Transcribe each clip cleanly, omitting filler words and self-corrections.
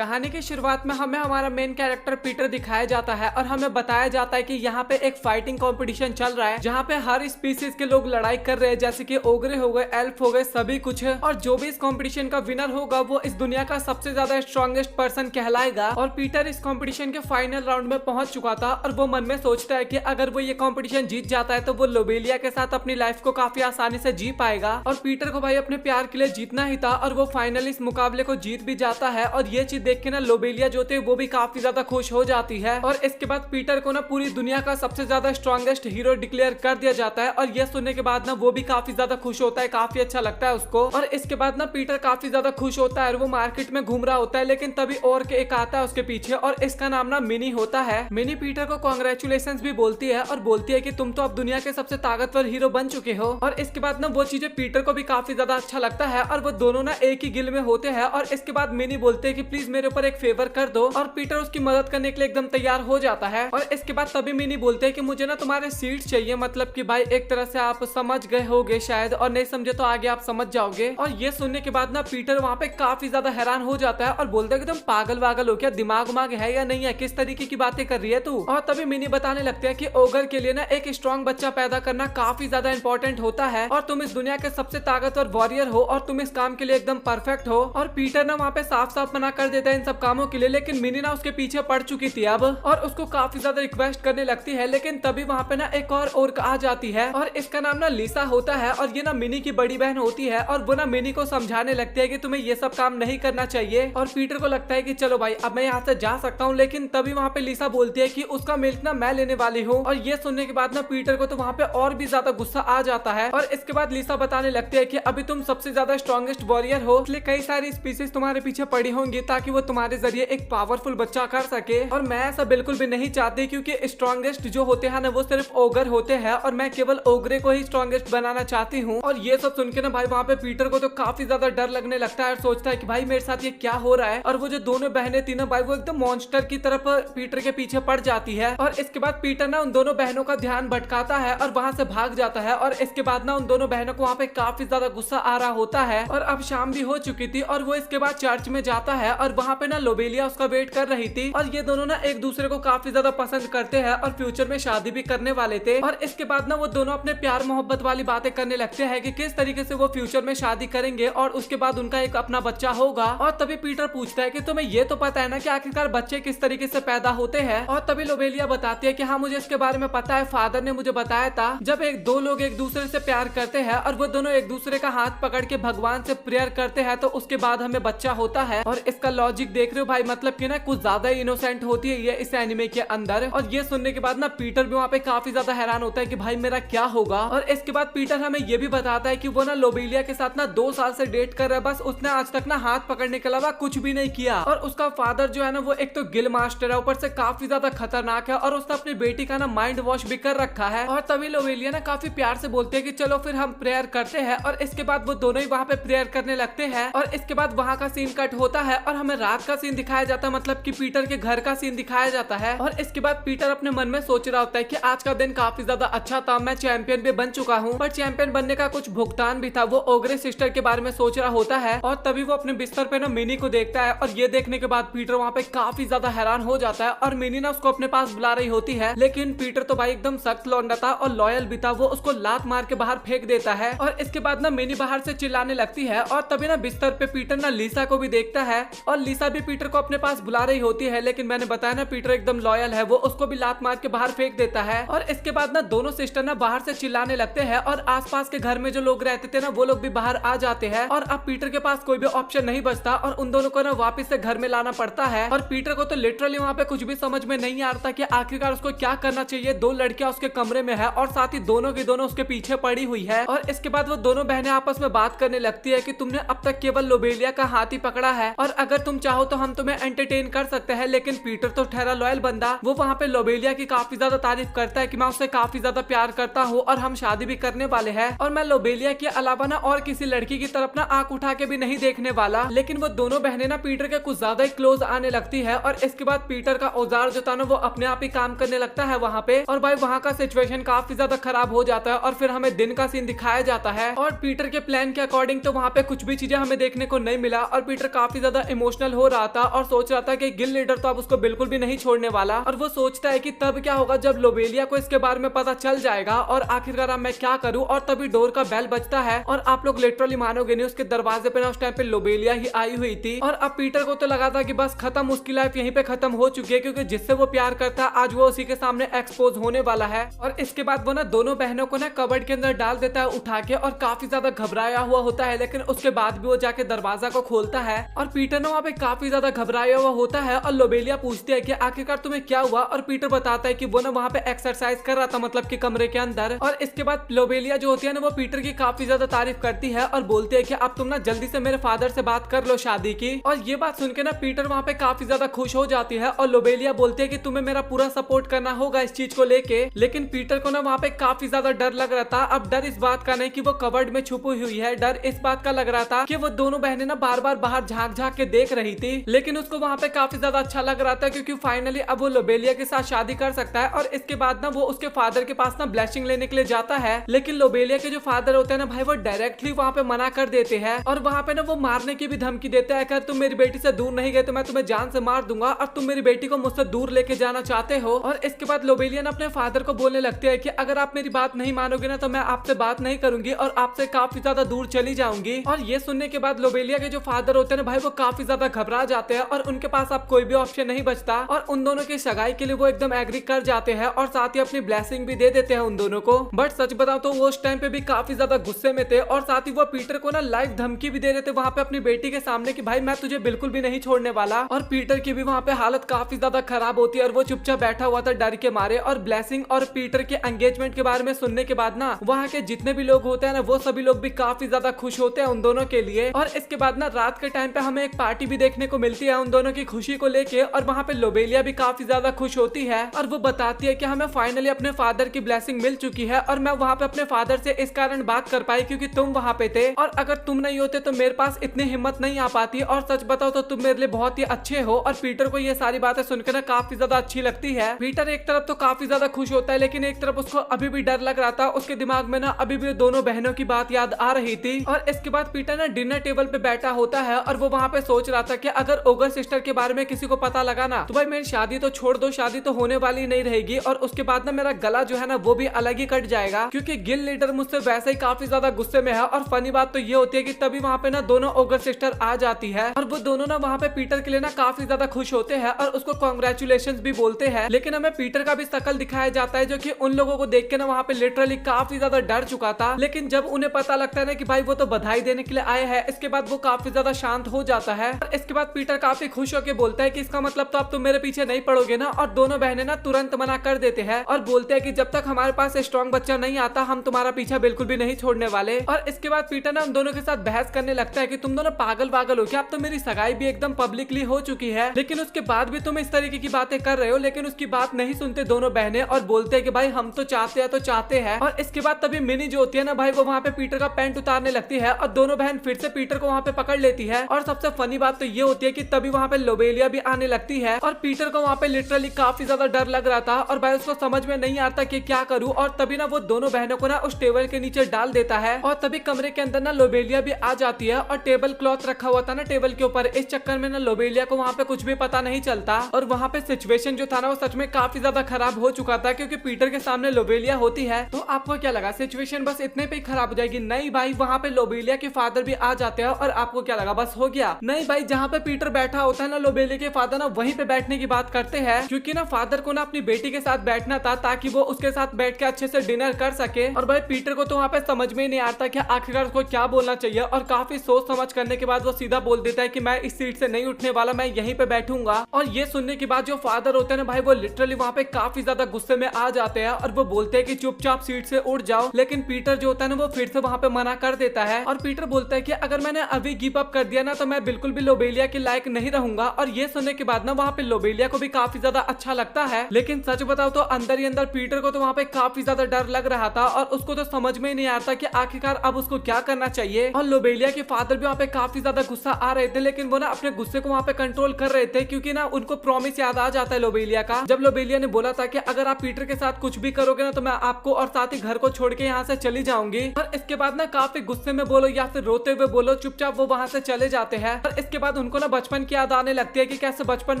कहानी की शुरुआत में हमें हमारा मेन कैरेक्टर पीटर दिखाया जाता है और हमें बताया जाता है कि यहाँ पे एक फाइटिंग कंपटीशन चल रहा है जहाँ पे हर स्पीसीज के लोग लड़ाई कर रहे हैं, जैसे कि ओगरे हो गए, एल्फ हो गए, सभी कुछ है। और जो भी इस कंपटीशन का विनर होगा वो इस दुनिया का सबसे ज्यादा स्ट्रॉन्गेस्ट पर्सन कहलाएगा। और पीटर इस कंपटीशन के फाइनल राउंड में पहुंच चुका था और वो मन में सोचता है कि अगर वो ये कंपटीशन जीत जाता है तो वो लोबेलिया के साथ अपनी लाइफ को काफी आसानी से जी पाएगा। और पीटर को भाई अपने प्यार के लिए जीतना ही था और वो फाइनली इस मुकाबले को जीत भी जाता है। और ये चीज देख के ना लोबेलिया जो थे वो भी काफी ज्यादा खुश हो जाती है। और इसके बाद पीटर को ना पूरी दुनिया का सबसे ज्यादा स्ट्रॉन्गेस्ट हीरो डिक्लेयर कर दिया जाता है। और ये सुनने के बाद ना वो भी काफी ज्यादा खुश होता है, काफी अच्छा लगता है उसको। और इसके बाद ना पीटर काफी ज्यादा खुश होता है और वो मार्केट में घूम रहा होता है, लेकिन तभी और के एक आता है उसके पीछे और इसका नाम ना मिनी होता है। मिनी पीटर को कांग्रेचुलेशंस भी बोलती है और बोलती है कि तुम तो अब दुनिया के सबसे ताकतवर हीरो बन चुके हो। और इसके बाद ना वो चीजें पीटर को भी काफी ज्यादा अच्छा लगता है और वो दोनों ना एक ही गिल में होते हैं। और इसके बाद मिनी बोलते हैं कि प्लीज मेरे ऊपर एक फेवर कर दो और पीटर उसकी मदद करने के लिए एकदम तैयार हो जाता है। और इसके बाद तभी मिनी बोलते हैं कि मुझे ना तुम्हारे सीट चाहिए, मतलब कि भाई एक तरह से आप समझ गए होगे शायद, और नहीं समझे तो आगे आप समझ जाओगे। और ये सुनने के बाद ना पीटर वहाँ पे काफी ज्यादा हैरान हो जाता है और बोलता है कि तुम पागल वागल हो क्या, दिमाग उमाग है या नहीं है, किस तरीके की बातें कर रही है तू। और तभी मिनी बताने लगते हैं कि ओगर के लिए ना एक स्ट्रॉन्ग बच्चा पैदा करना काफी ज्यादा इंपॉर्टेंट होता है और तुम इस दुनिया के सबसे ताकतवर वॉरियर हो और तुम इस काम के लिए एकदम परफेक्ट हो। और पीटर ना वहाँ पे साफ साफ मना कर देता है इन सब कामों के लिए, लेकिन मिनी ना उसके पीछे पड़ चुकी थी अब और उसको काफी ज्यादा रिक्वेस्ट करने लगती है। लेकिन तभी वहाँ पे ना एक और आ जाती है और इसका नाम ना लिसा होता है और ये ना मिनी की बड़ी बहन होती है। और वो ना मिनी को समझाने लगती है कि तुम्हें ये सब काम नहीं करना चाहिए। और पीटर को लगता है कि चलो भाई अब मैं यहाँ से जा सकता हूँ, लेकिन तभी वहाँ पे लिसा बोलती है कि उसका मिल्क ना मैं लेने वाली हूँ। और ये सुनने के बाद ना पीटर को तो वहाँ पे और भी ज्यादा गुस्सा आ जाता है। और इसके बाद लिसा बताने लगती है कि अभी तुम सबसे ज्यादा स्ट्रॉन्गेस्ट वॉरियर हो, इसलिए कई सारी स्पीसीज तुम्हारे पीछे पड़ी होंगी ताकि वो तुम्हारे जरिए एक पावरफुल बच्चा कर सके। और मैं ऐसा बिल्कुल भी नहीं चाहती, क्योंकि स्ट्रॉन्गेस्ट जो होते हैं ना वो सिर्फ ओगर होते हैं और मैं केवल ओगरे को ही स्ट्रॉन्गेस्ट बनाना चाहती हूँ। और ये सब सुन के ना भाई वहाँ पे पीटर को तो काफी ज्यादा डर लगने लगता है और सोचता है कि भाई मेरे साथ ये क्या हो रहा है। और वो जो दोनों बहनें थी ना भाई वो एकदम मॉन्स्टर की तरफ पीटर के पीछे पड़ जाती है। और इसके बाद पीटर ना उन दोनों बहनों का ध्यान भटकाता है और वहाँ से भाग जाता है। और इसके बाद ना उन दोनों बहनों को वहाँ पे काफी ज्यादा गुस्सा आ रहा होता है और अब शाम भी हो चुकी थी। और वो इसके बाद चर्च में जाता है और वहाँ पे ना लोबेलिया उसका वेट कर रही थी और ये दोनों ना एक दूसरे को काफी ज्यादा पसंद करते हैं और फ्यूचर में शादी भी करने वाले थे। और इसके बाद ना वो दोनों अपने प्यार मोहब्बत वाली बातें करने लगते हैं कि किस तरीके से वो फ्यूचर में शादी करेंगे और उसके बाद उनका एक अपना बच्चा होगा। और तभी पीटर पूछता है कि तुम्हें ये तो पता है ना कि आखिरकार बच्चे किस तरीके से पैदा होते हैं। और तभी लोबेलिया बताती है कि हाँ मुझे इसके बारे में पता है, फादर ने मुझे बताया था। जब दो लोग एक दूसरे से प्यार करते हैं और वो दोनों एक दूसरे का हाथ पकड़ के भगवान से प्रेयर करते हैं तो उसके बाद हमें बच्चा होता है। और इसका लॉजिक देख रहे हो भाई, मतलब कि ना कुछ ज्यादा इनोसेंट होती है ये इस एनिमे के अंदर। और ये सुनने के बाद ना पीटर भी वहाँ पे काफी ज्यादा हैरान होता है कि भाई मेरा क्या होगा। और इसके बाद पीटर हमें ये भी बताता है कि वो ना लोबेलिया के साथ ना 2 साल से डेट कर रहा है, बस उसने आज तक ना हाथ पकड़ने के अलावा कुछ भी नहीं किया। और उसका फादर जो है ना वो एक तो गिल मास्टर है, ऊपर से काफी ज्यादा खतरनाक है और उसने अपनी बेटी का ना माइंड वॉश भी कर रखा है। और तभी लोबेलिया ना काफी प्यार से बोलते हैं कि चलो फिर हम प्रेयर करते हैं। और इसके बाद वो दोनों ही वहाँ पे प्रेयर करने लगते हैं। और इसके बाद वहाँ का सीन कट होता है और हमें रात का सीन दिखाया जाता है, मतलब कि पीटर के घर का सीन दिखाया जाता है। और इसके बाद पीटर अपने मन में सोच रहा होता है कि आज का दिन काफी ज्यादा अच्छा था, मैं चैंपियन भी बन चुका हूँ, पर चैंपियन बनने का कुछ भुगतान भी था। वो ओगरे सिस्टर के बारे में सोच रहा होता है और तभी वो अपने बिस्तर पे ना मिनी को देखता है। और ये देखने के बाद पीटर वहाँ पे काफी ज्यादा हैरान हो जाता है और मिनी ना उसको अपने पास बुला रही होती है, लेकिन पीटर तो भाई एकदम सख्त लौंडा था और लॉयल भी था, वो उसको लात मार के बाहर फेंक देता है। और इसके बाद ना मिनी बाहर से चिल्लाने लगती है और तभी ना बिस्तर पे पीटर ना लिसा को भी देखता है और लिसा भी पीटर को अपने पास बुला रही होती है, लेकिन मैंने बताया ना पीटर एकदम लॉयल है, वो उसको भी लात मार के बाहर फेंक देता है। और इसके बाद ना दोनों सिस्टर ना बाहर से चिल्लाने लगते हैं और आसपास के घर में जो लोग रहते थे ना वो लोग भी बाहर आ जाते हैं। और अब पीटर के पास कोई भी ऑप्शन नहीं बचता और उन दोनों को ना वापस से घर में लाना पड़ता है। और पीटर को तो लिटरली वहाँ पे कुछ भी समझ में नहीं आ रहा कि आखिरकार उसको क्या करना चाहिए। 2 लड़कियां उसके कमरे में है और साथ ही दोनों की दोनों उसके पीछे पड़ी हुई है। और इसके बाद वो दोनों बहनें आपस में बात करने लगती है कि तुमने अब तक केवल लोबेलिया का हाथ ही पकड़ा है और अगर तुम चाहो तो हम तुम्हें एंटरटेन कर सकते हैं। लेकिन पीटर तो ठहरा लॉयल बंदा, वो वहाँ पे लोबेलिया की काफी ज्यादा तारीफ करता है कि मैं उससे काफी ज्यादा प्यार करता हूँ और हम शादी भी करने वाले हैं और मैं लोबेलिया के अलावा ना और किसी लड़की की तरफ ना आंख उठा के भी नहीं देखने वाला। लेकिन वो दोनों बहनें ना पीटर के कुछ ज्यादा ही क्लोज आने लगती है और इसके बाद पीटर का औजार जो था ना वो अपने आप ही काम करने लगता है वहाँ पे। और भाई वहाँ का सिचुएशन काफी ज्यादा खराब हो जाता है और फिर हमें दिन का सीन दिखाया जाता है। और पीटर के प्लान के अकॉर्डिंग तो वहाँ पे कुछ भी चीजें हमें देखने को नहीं मिला और पीटर काफी ज्यादा इमोशनल इमोशनल हो रहा था और सोच रहा था कि गिल्ड लीडर तो अब उसको बिल्कुल भी नहीं छोड़ने वाला। और वो सोचता है कि तब क्या होगा जब लोबेलिया को इसके बारे में पता चल जाएगा और आखिरकार अब मैं क्या करूं। और तभी डोर का बेल बजता है और आप लोग लिटरली मानोगे नहीं, उसके दरवाजे पे ना उस टाइम पे लोबेलिया ही आई हुई थी। और अब पीटर को तो लगा था कि बस खत्म, उसकी लाइफ यहीं पे खत्म हो चुकी है, क्योंकि जिससे वो प्यार करता है आज वो उसी के सामने एक्सपोज होने वाला है। और इसके बाद वो ना दोनों बहनों को ना कबर्ड के अंदर डाल देता है उठा के, और काफी ज्यादा घबराया हुआ होता है। लेकिन उसके बाद भी वो जाके दरवाजा को खोलता है और पीटर ना वहाँ पे काफी ज्यादा घबराया हुआ होता है। और लोबेलिया पूछती है कि आखिरकार तुम्हें क्या हुआ। और पीटर बताता है कि वो ना वहाँ पे एक्सरसाइज कर रहा था, मतलब कि कमरे के अंदर। और इसके बाद लोबेलिया जो होती है ना वो पीटर की काफी ज्यादा तारीफ करती है और बोलती है कि अब तुम ना जल्दी से मेरे फादर से बात कर लो शादी की। और ये बात सुन के ना पीटर वहाँ पे काफी ज्यादा खुश हो जाती है और लोबेलिया बोलती है कि तुम्हें मेरा पूरा सपोर्ट करना होगा इस चीज को लेके। लेकिन पीटर को ना वहाँ पे काफी ज्यादा डर लग रहा था। अब डर इस बात का नहीं कि वो कबर्ड में छुपी हुई है, डर इस बात का लग रहा था कि वो दोनों बहनें ना बार बार बाहर झांक झांक के देख रही थी। लेकिन उसको वहाँ पे काफी ज्यादा अच्छा लग रहा था क्योंकि फाइनली अब वो लोबेलिया के साथ शादी कर सकता है। और इसके बाद ना वो उसके फादर के पास ना ब्लेसिंग लेने के लिए जाता है। लेकिन लोबेलिया के जो फादर होते हैं ना भाई, वो डायरेक्टली वहाँ पे मना कर देते हैं और वहाँ पे ना वो मारने की भी धमकी देते हैं। अगर तुम मेरी बेटी से दूर नहीं गए तो मैं तुम्हें जान से मार दूंगा और तुम मेरी बेटी को मुझसे दूर लेके जाना चाहते हो। और इसके बाद लोबेलिया अपने फादर को बोलने लगती है कि अगर आप मेरी बात नहीं मानोगे ना तो मैं आपसे बात नहीं करूंगी और आपसे काफी ज्यादा दूर चली जाऊंगी। और ये सुनने के बाद लोबेलिया के जो फादर होते हैं ना भाई, वो काफी ज्यादा घबरा जाते हैं और उनके पास अब कोई भी ऑप्शन नहीं बचता। और उन दोनों की सगाई के लिए वो एकदम एग्री कर जाते हैं और साथ ही अपनी ब्लेसिंग भी दे देते हैं उन दोनों को। बट सच बताओ तो वो उस टाइम पे भी काफी ज्यादा गुस्से में थे और साथ ही वो पीटर को ना लाइव धमकी भी दे रहे थे वहाँ पे अपनी बेटी के सामने कि भाई मैं तुझे बिल्कुल भी नहीं छोड़ने वाला। और पीटर की भी वहाँ पे हालत काफी ज्यादा खराब होती है और वो चुपचाप बैठा हुआ था डर के मारे। और ब्लेसिंग और पीटर के एंगेजमेंट के बारे में सुनने के बाद ना वहाँ के जितने भी लोग होते हैं ना वो सभी लोग भी काफी ज्यादा खुश होते हैं उन दोनों के लिए। और इसके बाद ना रात के टाइम पे हमें एक पार्टी भी देखने को मिलती है उन दोनों की खुशी को लेके। और वहाँ पे लोबेलिया भी काफी ज्यादा खुश होती है और वो बताती है कि हमें फाइनली अपने फादर की ब्लेसिंग मिल चुकी है और मैं वहाँ पे अपने फादर से इस कारण बात कर पाई क्योंकि तुम वहाँ पे थे और अगर तुम नहीं होते तो मेरे पास इतनी हिम्मत नहीं आ पाती। और सच बताओ तो तुम मेरे लिए बहुत ही अच्छे हो। और पीटर को ये सारी बातें सुनकर ना काफी ज्यादा अच्छी लगती है। पीटर एक तरफ तो काफी ज्यादा खुश होता है लेकिन एक तरफ उसको अभी भी डर लग रहा था। उसके दिमाग में ना अभी भी दोनों बहनों की बात याद आ रही थी। और इसके बाद पीटर ना डिनर टेबल पे बैठा होता है और वो वहाँ पे सोच रहा था कि अगर ओगर सिस्टर के बारे में किसी को पता लगा ना तो भाई मेरी शादी तो छोड़ दो, शादी तो होने वाली नहीं रहेगी और उसके बाद ना मेरा गला जो है ना वो भी अलग ही कट जाएगा क्योंकि गिल्ड लीडर मुझसे वैसे ही काफी ज्यादा गुस्से में है। और फनी बात तो ये होती है कि तभी वहाँ पे ना दोनों ओगर सिस्टर आ जाती है और वो दोनों ना वहाँ पे पीटर के लिए ना काफी ज्यादा खुश होते हैं और उसको कॉन्ग्रेचुलेशंस भी बोलते हैं। लेकिन हमें पीटर का भी शकल दिखाया जाता है जो कि उन लोगों को देख के ना वहाँ पे लिटरली काफी ज्यादा डर चुका था। लेकिन जब उन्हें पता लगता है ना कि भाई वो तो बधाई देने के लिए आए हैं, इसके बाद वो काफी ज्यादा शांत हो जाता है। और इसके बाद पीटर काफी खुश होकर बोलता है कि इसका मतलब तो अब तुम मेरे पीछे नहीं पड़ोगे ना। और दोनों बहनें ना तुरंत मना कर देते हैं और बोलते हैं कि जब तक हमारे पास स्ट्रॉन्ग बच्चा नहीं आता हम तुम्हारा पीछा बिल्कुल भी नहीं छोड़ने वाले। और इसके बाद पीटर ना उन दोनों के साथ बहस करने लगता है कि तुम दोनों पागल पागल हो क्या, अब तो मेरी सगाई भी एकदम पब्लिकली हो चुकी है लेकिन उसके बाद भी तुम इस तरीके की बातें कर रहे हो। लेकिन उसकी बात नहीं सुनते दोनों बहनें और बोलते हैं कि भाई हम तो चाहते हैं तो चाहते हैं। और इसके बाद तभी मिनी जो होती है ना भाई, वो वहाँ पे पीटर का पैंट उतारने लगती है और दोनों बहन फिर से पीटर को वहाँ पे पकड़ लेती है। और सबसे फनी बात तो ये होती है कि तभी वहाँ पे लोबेलिया भी आने लगती है और पीटर को वहाँ पे लिटरली काफी ज्यादा डर लग रहा था और भाई उसको समझ में नहीं आता कि क्या करूँ। और तभी ना वो दोनों बहनों को ना उस टेबल के नीचे डाल देता है और तभी कमरे के अंदर ना लोबेलिया भी आ जाती है और टेबल क्लॉथ रखा हुआ था ना टेबल के ऊपर, इस चक्कर में ना लोबेलिया को वहाँ पे कुछ भी पता नहीं चलता। और वहाँ पे सिचुएशन जो था ना वो सच में काफी ज्यादा खराब हो चुका था क्योंकि पीटर के सामने लोबेलिया होती है। तो आपको क्या लगा सिचुएशन बस इतने पे ही खराब हो जाएगी? नहीं भाई, वहाँ पे लोबेलिया के फादर भी आ जाते हैं। और आपको क्या लगा बस हो गया? नहीं भाई, जहाँ पे पीटर बैठा होता है ना लोबेलिया के फादर ना वहीं पे बैठने की बात करते हैं क्योंकि ना फादर को ना अपनी बेटी के साथ बैठना था ताकि वो उसके साथ बैठ के अच्छे से डिनर कर सके। और भाई पीटर को तो वहाँ पे समझ में ही नहीं आता कि आखिरकार उसको क्या बोलना चाहिए और काफी सोच समझ करने के बाद वो सीधा बोल देता है कि मैं इस सीट से नहीं उठने वाला, मैं यहीं पे बैठूंगा। और ये सुनने के बाद जो फादर होते हैं ना भाई, वो लिटरली वहाँ पे काफी ज्यादा गुस्से में आ जाते हैं और वो बोलते हैं कि चुपचाप सीट से उठ जाओ। लेकिन पीटर जो होता है ना वो फिर से वहाँ पे मना कर देता है और पीटर बोलता है कि अगर मैंने अभी गिव अप कर दिया ना तो मैं बिल्कुल भी लोबेलिया के लायक नहीं रहूंगा। और ये सुनने के बाद ना वहाँ पे लोबेलिया को भी काफी ज्यादा अच्छा लगता है। लेकिन सच बताओ तो अंदर ही अंदर पीटर को तो वहाँ पे काफी ज्यादा डर लग रहा था और उसको तो समझ में ही नहीं आता कि आखिरकार अब उसको क्या करना चाहिए। और लोबेलिया के फादर भी वहाँ पे काफी ज्यादा गुस्सा आ रहे थे लेकिन वो ना अपने गुस्से को वहाँ पे कंट्रोल कर रहे थे क्योंकि ना उनको प्रॉमिस याद आ जाता है लोबेलिया का, जब लोबेलिया ने बोला था कि अगर आप पीटर के साथ कुछ भी करोगे ना तो मैं आपको और साथ ही घर को छोड़ के यहाँ से चली जाऊंगी। और इसके बाद ना काफी गुस्से में बोलो या फिर रोते हुए बोलो, चुपचाप वो वहाँ से चले जाते हैं। और इसके बाद बाद उनको ना बचपन की याद आने लगती है कि कैसे बचपन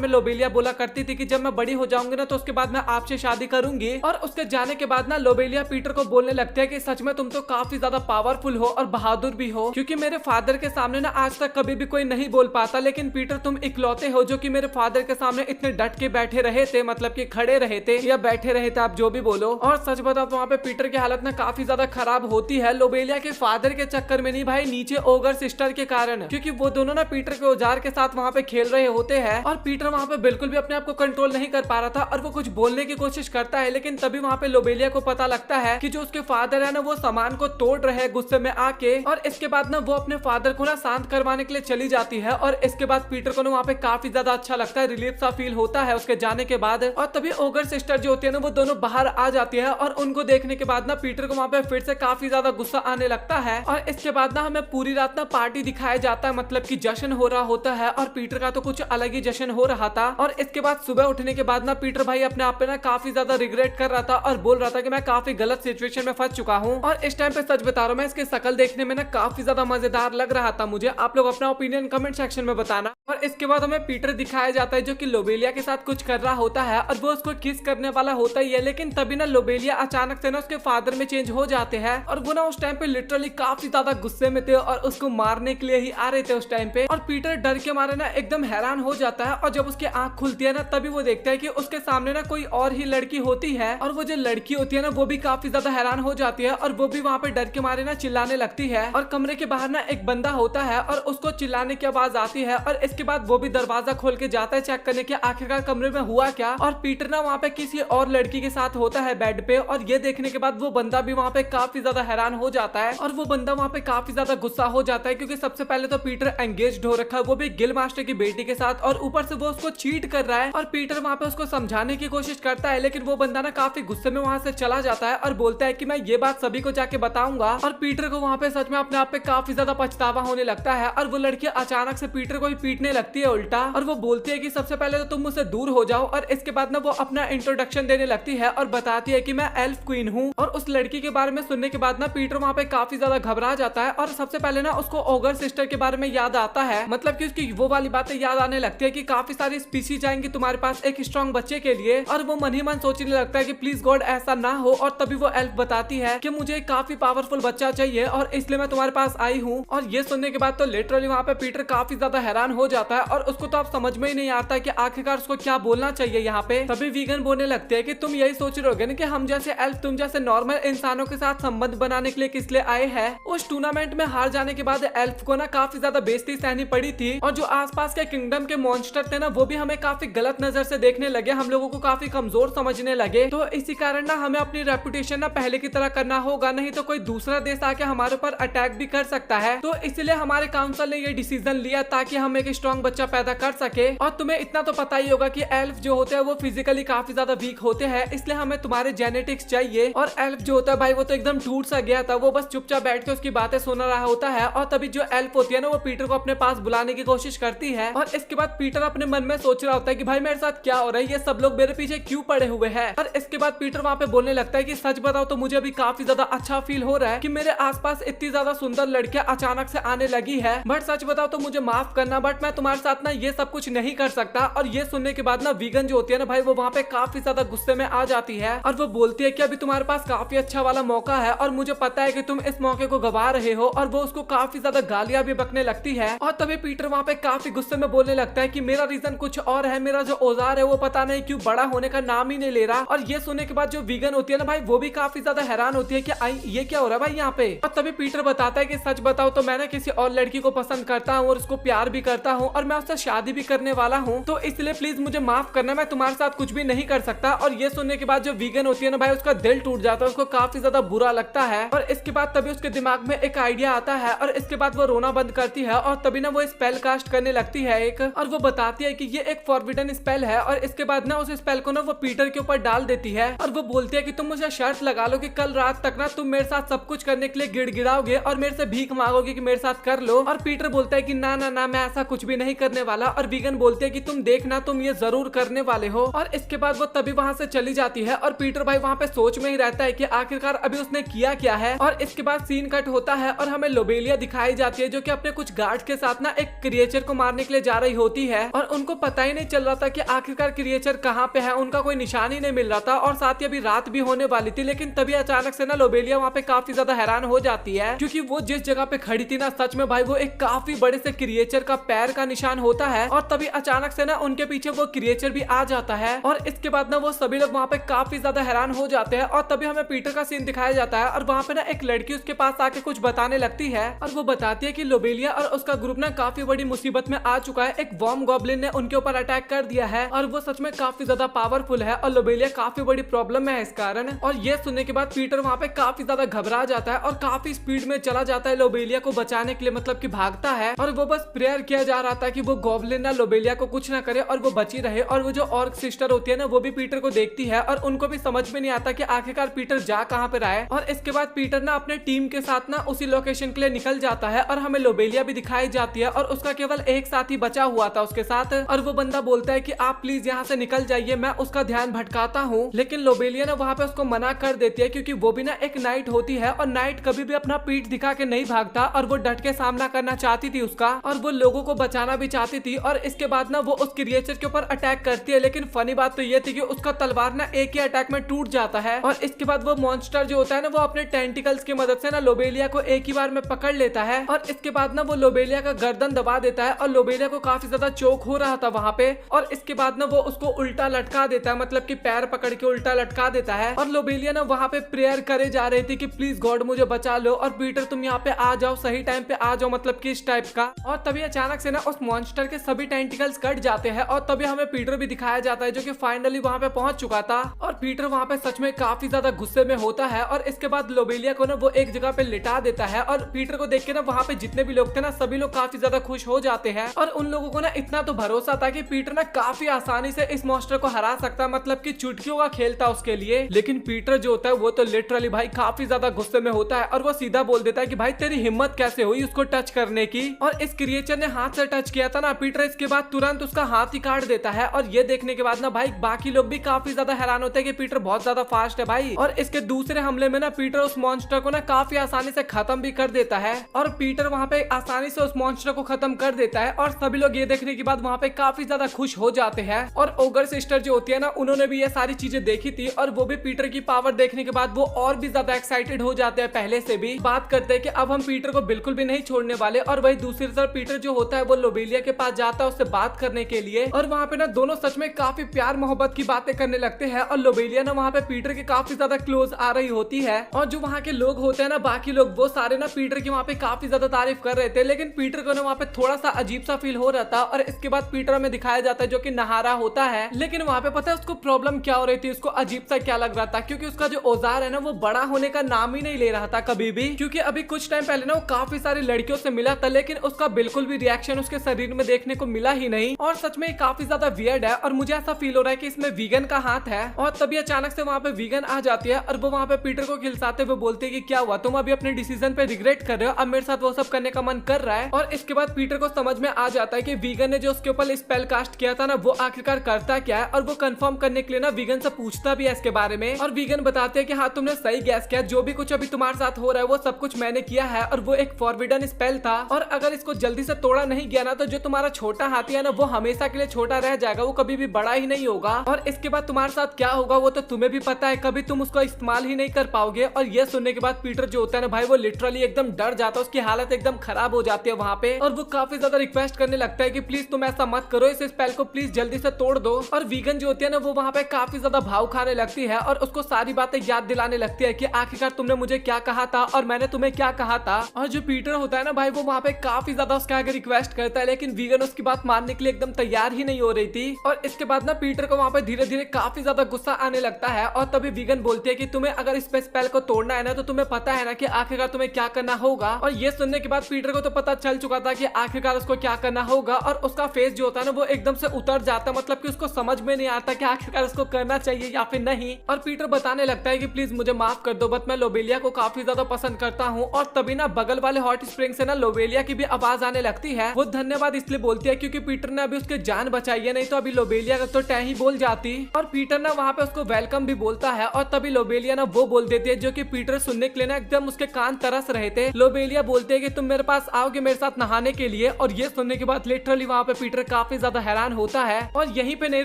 में लोबेलिया बोला करती थी कि जब मैं बड़ी हो जाऊंगी ना तो उसके बाद मैं आपसे शादी करूंगी। और उसके जाने के बाद ना लोबेलिया पीटर को बोलने लगती है कि सच में तुम तो काफी ज्यादा पावरफुल हो और बहादुर भी हो, क्योंकि मेरे फादर के सामने ना आज तक कभी भी कोई नहीं बोल पाता, लेकिन पीटर तुम इकलौते हो जो कि मेरे फादर के सामने इतने डट के बैठे रहे थे, मतलब कि खड़े रहे थे या बैठे रहे थे, आप जो भी बोलो। और सच बताओ तो वहाँ पे पीटर की हालत ना काफी ज्यादा खराब होती है, लोबेलिया के फादर के चक्कर में नहीं भाई, नीचे ओगर सिस्टर के कारण, क्योंकि वो दोनों ना पीटर के औजार के साथ वहाँ पे खेल रहे होते हैं और पीटर वहाँ पे बिल्कुल भी अपने आप को कंट्रोल नहीं कर पा रहा था और वो कुछ बोलने की कोशिश करता है, लेकिन तभी वहाँ पे लोबेलिया को पता लगता है कि जो उसके फादर है ना वो सामान को तोड़ रहे हैं गुस्से में आके। और इसके बाद ना वो अपने फादर को ना शांत करवाने के लिए चली जाती है और इसके बाद पीटर को ना वहाँ पे काफी ज्यादा अच्छा लगता है, रिलीफ सा फील होता है उसके जाने के बाद। और तभी ओगर सिस्टर जो होती है ना वो दोनों बाहर आ जाती है और उनको देखने के बाद ना पीटर को वहाँ पे फिर से काफी ज्यादा गुस्सा आने लगता है। और इसके बाद ना हमें पूरी रात ना पार्टी दिखाया जाता है, मतलब कि जश्न हो रहा होता है और पीटर का तो कुछ अलग ही जश्न हो रहा था। और इसके बाद सुबह उठने के बाद ना पीटर भाई अपने आप पे ना काफी ज्यादा रिग्रेट कर रहा था और बोल रहा था कि मैं काफी गलत सिचुएशन में फंस चुका हूँ। और इस टाइम पे सच बता रहा हूँ मैं, इसकी शक्ल देखने में ना काफी ज्यादा मजेदार लग रहा था मुझे। आप लोग अपना ओपिनियन कमेंट सेक्शन में बताना। और इसके बाद हमें पीटर दिखाया जाता है जो कि लोबेलिया के साथ कुछ कर रहा होता है और वो उसको किस करने वाला होता ही है, लेकिन तभी ना लोबेलिया अचानक से ना उसके फादर में चेंज हो जाते हैं और वो ना उस टाइम पे लिटरली काफी ज्यादा गुस्से में थे और उसको मारने के लिए ही आ रहे थे उस टाइम पे। और पीटर डर के मारे ना एकदम हैरान हो जाता है और जब उसकी आंख खुलती है ना तभी वो देखता है कि उसके सामने ना कोई और ही लड़की होती है। और वो जो लड़की होती है ना वो भी काफी ज्यादा हैरान हो जाती है और वो भी वहाँ पे डर के मारे ना चिल्लाने लगती है। और कमरे के बाहर ना एक बंदा होता है और उसको चिल्लाने की आवाज आती है और इसके बाद वो भी दरवाजा खोल के जाता है चेक करने के आखिरकार कमरे में हुआ क्या। और पीटर ना वहाँ पे किसी और लड़की के साथ होता है बेड पे और ये देखने के बाद वो बंदा भी वहाँ पे काफी ज्यादा हैरान हो जाता है और वो बंदा वहाँ पे काफी ज्यादा गुस्सा हो जाता है, क्योंकि सबसे पहले तो पीटर एंगेज्ड हो रखा है वो भी गिल मास्टर की बेटी के साथ और ऊपर से वो उसको चीट कर रहा है। और पीटर वहाँ पे उसको समझाने की कोशिश करता है, लेकिन वो बंदा ना काफी गुस्से में वहाँ से चला जाता है और बोलता है कि मैं ये बात सभी को जाके बताऊंगा। और पीटर को वहाँ पे सच में अपने आप पे काफी ज्यादा पछतावा होने लगता है और वो लड़की अचानक से पीटर को ही पीटने लगती है उल्टा। और वो बोलती है कि सबसे पहले तो तुम मुझसे दूर हो जाओ। और इसके बाद ना वो अपना इंट्रोडक्शन देने लगती है और बताती है कि मैं एल्फ क्वीन हूँ। और उस लड़की के बारे में सुनने के बाद ना पीटर वहाँ पे काफी ज्यादा घबरा जाता है और सबसे पहले ना उसको ओगर सिस्टर के बारे में याद आता है, मतलब कि उसकी वो वाली बातें याद आने लगती है कि काफी सारी स्पीशीज आएंगी तुम्हारे पास एक स्ट्रॉन्ग बच्चे के लिए। और वो मन ही मन सोचने लगता है कि प्लीज गॉड ऐसा ना हो। और तभी वो एल्फ बताती है कि मुझे काफी पावरफुल बच्चा चाहिए और इसलिए मैं तुम्हारे पास आई हूँ। और ये सुनने के बाद तो लिटरली वहाँ पे पीटर काफी ज्यादा हैरान हो जाता है और उसको तो अब समझ में ही नहीं आता कि आखिरकार उसको क्या बोलना चाहिए यहाँ पे। तभी वीगन बोलने लगते हैं कि तुम यही सोच रहे होगे ना कि हम जैसे एल्फ तुम जैसे नॉर्मल इंसानों के साथ संबंध बनाने के लिए किस लिए आए हैं। उस टूर्नामेंट में हार जाने के बाद एल्फ को ना काफी ज्यादा बेइज्जती सहनी पड़ी थी और जो आसपास के किंगडम के मॉन्स्टर थे ना वो भी हमें काफी गलत नजर से देखने लगे, हम लोगों को काफी कमजोर समझने लगे। तो इसी कारण ना हमें अपनी रेपुटेशन ना पहले की तरह करना होगा, नहीं तो कोई दूसरा देश आके हमारे ऊपर अटैक भी कर सकता है। तो इसलिए हमारे काउंसिल ने ये डिसीजन लिया ताकि हम एक स्ट्रॉन्ग बच्चा पैदा कर सके। और तुम्हें इतना तो पता ही होगा कि एल्फ जो होते हैं वो फिजिकली काफी ज्यादा वीक होते हैं, इसलिए हमें तुम्हारे जेनेटिक्स चाहिए। और एल्फ जो होता है भाई वो तो एकदम टूट सा गया था, वो बस चुपचाप बैठ के उसकी बातें सुन रहा होता है। और तभी जो एल्फ होती है ना वो पीटर को अपने पास बुलाने की कोशिश करती है और इसके बाद पीटर अपने मन में सोच रहा होता है कि भाई मेरे साथ क्या हो रहा है, ये सब लोग मेरे पीछे क्यों पड़े हुए हैं। और इसके बाद पीटर वहाँ पे बोलने लगता है कि सच बताओ तो मुझे अभी काफी ज्यादा अच्छा फील हो रहा है कि मेरे आसपास इतनी ज्यादा सुंदर लड़कियां अचानक से आने लगी है, बट सच बताओ तो मुझे माफ करना, बट मैं तुम्हारे साथ ना ये सब कुछ नहीं कर सकता। और ये सुनने के बाद ना वीगन जो होती है ना भाई वो वहाँ पे काफी ज्यादा गुस्से में आ जाती है और वो बोलती है कि अभी तुम्हारे पास काफी अच्छा वाला मौका है और मुझे पता है कि तुम इस मौके को गवा रहे हो। और वो उसको काफी ज्यादा गालियां भी बकने लगती है। और तभी पीटर वहाँ पे काफी गुस्से में बोलने लगता है कि मेरा रीजन कुछ और है, मेरा जो औजार है वो पता नहीं क्यों बड़ा होने का नाम ही नहीं ले रहा। और ये सुनने के बाद जो वीगन होती है ना भाई वो भी काफी ज्यादा हैरान होती है कि आई ये क्या हो रहा है भाई यहाँ पे। और तभी पीटर बताता है कि सच बताओ तो मैं ना किसी और लड़की को पसंद करता हूँ और उसको प्यार भी करता हूँ और मैं उससे शादी भी करने वाला हूँ, तो इसलिए प्लीज मुझे माफ करना, मैं तुम्हारे साथ कुछ भी नहीं कर सकता। और ये सुनने के बाद जो वीगन होती है ना भाई उसका दिल टूट जाता है, उसको काफी ज्यादा बुरा लगता है। और इसके बाद तभी उसके दिमाग में एक आइडिया आता है और इसके बाद वो रोना बंद करती है और तभी ना वो स्पेल कास्ट करने लगती है एक, और वो बताती है कि ये एक फॉरबिडन स्पेल है। और इसके बाद ना उस स्पेल को ना वो पीटर के ऊपर डाल देती है और वो बोलती है कि तुम मुझे शर्त लगा लो कि कल रात तक ना तुम मेरे साथ सब कुछ करने के लिए गिड़गिड़ाओगे और मेरे से भीख मांगोगे कि मेरे साथ कर लो। और पीटर बोलता है कि ना ना ना मैं ऐसा कुछ भी नहीं करने वाला। और वीगन बोलते है कि तुम देखना तुम ये जरूर करने वाले हो। और इसके बाद वो तभी वहाँ से चली जाती है और पीटर भाई वहाँ पे सोच में ही रहता है कि आखिरकार अभी उसने किया क्या है। और इसके बाद सीन कट होता है और हमें लोबेलिया दिखाई जाती है जो कि अपने कुछ गार्ड के साथ ना एक क्रिएचर को मारने के लिए जा रही होती है और उनको पता ही नहीं चल रहा था कि आखिरकार क्रिएचर कहाँ पे है, उनका कोई निशान ही नहीं मिल रहा था और साथ ही अभी रात भी होने वाली थी। लेकिन तभी अचानक से ना लोबेलिया वहाँ पे काफी ज्यादा हैरान हो जाती है क्योंकि वो जिस जगह पे खड़ी थी ना सच में भाई वो एक काफी बड़े से क्रिएचर का पैर का निशान होता है। और तभी अचानक से ना उनके पीछे वो क्रिएचर भी आ जाता है और इसके बाद ना वो सभी लोग वहाँ पे काफी ज्यादा हैरान हो जाते हैं। और तभी हमें पीटर का सीन दिखाया जाता है और वहाँ पे ना एक लड़की उसके पास आके कुछ बताने लगती है और वो बताती है कि लोबेलिया और उसका ग्रुप ना काफी बड़ी मुसीबत में आ चुका है। एक वॉर्म गॉब्लिन ने उनके ऊपर अटैक कर दिया है और वो सच में काफी ज्यादा पावरफुल है और लोबेलिया काफी बड़ी प्रॉब्लम में है इस कारण। और ये सुनने के बाद पीटर वहाँ पे काफी ज्यादा घबरा जाता है और काफी स्पीड में चला जाता है लोबेलिया को बचाने के लिए, मतलब कि भागता है। और वो बस प्रेयर किया जा रहा था कि वो गॉब्लिन ना लोबेलिया को कुछ ना करे और वो बची रहे। और वो जो ऑर्क सिस्टर होती है ना वो भी पीटर को देखती है और उनको भी समझ में नहीं आता कि आखिरकार पीटर जा कहाँ पे रहा है। और इसके बाद पीटर ना अपने टीम के साथ ना उसी लोकेशन के लिए निकल जाता है और हमें लोबेलिया भी दिखाई जाती है और उसका केवल एक साथी बचा हुआ था उसके साथ। और वो बंदा बोलता है कि आप प्लीज यहाँ से निकल जाइए, मैं उसका ध्यान भटकाता हूँ। लेकिन लोबेलिया ना वहाँ पे उसको मना कर देती है क्योंकि वो भी ना एक नाइट होती है और नाइट कभी भी अपना पीठ दिखा के नहीं भागता और वो डट के सामना करना चाहती थी उसका और वो लोगों को बचाना भी चाहती थी। और इसके बाद ना वो उस क्रिएचर के ऊपर अटैक करती है। लेकिन फनी बात तो ये थी कि उसका तलवार ना एक ही अटैक में टूट जाता है। और इसके बाद वो मॉन्स्टर जो होता है ना वो अपने टेंटिकल्स की मदद से ना लोबेलिया को एक ही बार में पकड़ लेता है। और इसके बाद ना वो लोबेलिया का गर्दन दबा देता है और लोबेलिया को काफी ज्यादा चोक हो रहा था वहाँ पे। और इसके बाद ना वो उसको उल्टा लटका देता है, मतलब कि पैर पकड़ के उल्टा लटका देता है। और लोबेलिया ना वहाँ पे प्रेयर करे जा रही थी कि प्लीज गॉड मुझे बचा लो और पीटर तुम यहाँ पे आ जाओ, सही टाइम पे आ जाओ, मतलब कि इस टाइप का। और तभी अचानक से ना उस मॉन्स्टर के सभी टेंटिकल्स कट जाते हैं और तभी हमें पीटर भी दिखाया जाता है जो कि फाइनली वहाँ पे पहुंच चुका था। और पीटर वहाँ पे सच में काफी ज्यादा गुस्से में होता है और इसके बाद लोबेलिया को ना वो एक जगह पे लिटा देता है। और पीटर को देख के ना वहाँ पे जितने भी लोग थे ना सभी लोग काफी ज्यादा खुश हो जाते हैं। और उन लोगों को ना इतना तो भरोसा था कि पीटर ना काफी आसानी से इस मॉन्स्टर को हरा सकता है, मतलब कि चुटकियों का खेल था उसके लिए। लेकिन पीटर जो होता है वो तो लिटरली भाई काफी ज्यादा गुस्से में होता है और वो सीधा बोल देता है कि भाई तेरी हिम्मत कैसे हुई उसको टच करने की। और इस क्रिएचर ने हाथ से टच किया था ना पीटर इसके बाद तुरंत उसका हाथ ही काट देता है। और ये देखने के बाद ना भाई बाकी लोग भी काफी ज्यादा हैरान होते हैं कि पीटर बहुत ज्यादा फास्ट है भाई। और इसके दूसरे हमले में ना पीटर उस मॉन्स्टर को ना काफी आसानी से खत्म भी कर देता है। और पीटर वहाँ पे आसानी से उस मॉन्स्टर को खत्म कर देता है और सभी लोग ये देखने के बाद वहाँ पे काफी ज्यादा खुश हो जाते हैं। और ओगर सिस्टर जो होती है ना उन्होंने भी ये सारी चीजें देखी थी और वो भी पीटर की पावर देखने के बाद वो और भी ज्यादा एक्साइटेड हो जाते हैं पहले से भी। बात करते हैं कि अब हम पीटर को बिल्कुल भी नहीं छोड़ने वाले। और वही दूसरी तरफ पीटर जो होता है वो लोबेलिया के पास जाता है उससे बात करने के लिए और वहाँ पे ना दोनों सच में काफी प्यार मोहब्बत की बातें करने लगते हैं। और लोबेलिया ना वहाँ पे पीटर के काफी ज्यादा क्लोज आ रही होती है और जो वहाँ के लोग होते हैं ना बाकी लोग वो सारे ना पीटर की वहाँ पे काफी ज्यादा तारीफ कर रहे थे। लेकिन पीटर को ना वहाँ पे थोड़ा सा अजीब सा फील हो रहा था। और इसके बाद पीटर में दिखाया जाता है जो कि नहा रहा होता है। लेकिन वहाँ पे पता है उसको प्रॉब्लम क्या हो रही थी, उसको अजीब सा क्या लग रहा था क्योंकि उसका जो औजार है ना वो बड़ा होने का नाम ही नहीं ले रहा था कभी भी। क्योंकि अभी कुछ टाइम पहले ना वो काफी सारी लड़कियों से मिला था लेकिन उसका बिल्कुल भी रिएक्शन उसके शरीर में देखने को मिला ही नहीं। और सच में काफी ज्यादा वियर्ड है और मुझे ऐसा फील हो रहा है कि इसमें वीगन का हाथ है। और तभी अचानक से वहाँ पे वीगन आ जाती है और वो वहाँ पे पीटर को खिलसाते हुए बोलते हैं कि क्या हुआ, तुम अभी अपने डिसीजन पे रिग्रेट कर रहे हो, अब मेरे साथ वो सब करने का मन कर रहा है। और इसके बाद पीटर को समझ में आ जाता है कि वीगन ने जो उसके ऊपर स्पेल कास्ट किया था ना वो आखिरकार करता क्या है। और वो कंफर्म करने के लिए ना वीगन से पूछता भी है इसके बारे में। और वीगन बताते हैं कि हाँ तुमने सही गैस किया, जो भी कुछ अभी तुम्हारे साथ हो रहा है वो सब कुछ मैंने किया है और वो एक फॉरबिडन स्पेल था। और अगर इसको जल्दी से तोड़ा नहीं गया ना तो जो तुम्हारा छोटा हाथी है ना वो हमेशा के लिए छोटा रह जाएगा, वो कभी भी बड़ा ही नहीं होगा। और इसके बाद तुम्हारे साथ क्या होगा वो तो तुम्हें भी पता है, कभी तुम उसको इस्तेमाल ही नहीं कर पाओगे। और ये सुनने के बाद पीटर जो होता है ना भाई वो लिटरली एकदम डर जाता है, उसकी हालत एकदम खराब हो जाती है वहाँ पे। और वो काफी ज्यादा रिक्वेस्ट करने लगता है कि प्लीज तुम ऐसा मत करो, इस स्पेल को प्लीज जल्दी से तोड़ दो। और वीगन जो होती है ना वो वहाँ पे काफी ज्यादा भाव खाने लगती है और उसको सारी बातें याद दिलाने लगती है कि आखिरकार तुमने मुझे क्या कहा था और मैंने तुम्हें क्या कहा था। और जो पीटर होता है ना भाई वो वहाँ पे काफी ज्यादा उसके आगे रिक्वेस्ट करता है लेकिन वीगन उसकी बात मानने के लिए एकदम तैयार ही नहीं हो रही थी। और इसके बाद ना पीटर को वहाँ पे धीरे धीरे काफी ज्यादा गुस्सा आने लगता है। और तभी वीगन बोलती है कि तुम्हें अगर इस स्पेल को तोड़ना है ना तो तुम्हें पता है ना कि आखिरकार तुम्हें क्या करना होगा। और ये सुनने के बाद पीटर को तो पता चल चुका था कि आखिरकार उसको क्या करना होगा। और उसका फेस जो होता है ना वो एकदम से उतर जाता है, मतलब कि उसको समझ में नहीं आता कि आखिरकार उसको करना चाहिए या फिर नहीं। और पीटर बताने लगता है कि प्लीज मुझे माफ कर दो, बट मैं लोबेलिया को काफी ज्यादा पसंद करता हूँ। और तभी ना बगल वाले हॉट स्प्रिंग से ना लोबेलिया की भी आवाज आने लगती है। वो धन्यवाद इसलिए बोलती है क्योंकि पीटर ने अभी उसके जान बचाई है, नहीं तो अभी लोबेलिया का तो टै ही बोल जाती। और पीटर ना वहाँ पे उसको वेलकम भी बोलता है। और तभी लोबेलिया ना वो बोल देती है जो कि पीटर सुनने के लिए ना एकदम उसके कान तरस रहे थे। लोबेलिया बोलते है कि तुम मेरे पास आओगे मेरे साथ नहाने के लिए। और ये सुनने के बाद लिटरली वहाँ पे पीटर काफी ज्यादा हैरान होता है। और यहीं पे नहीं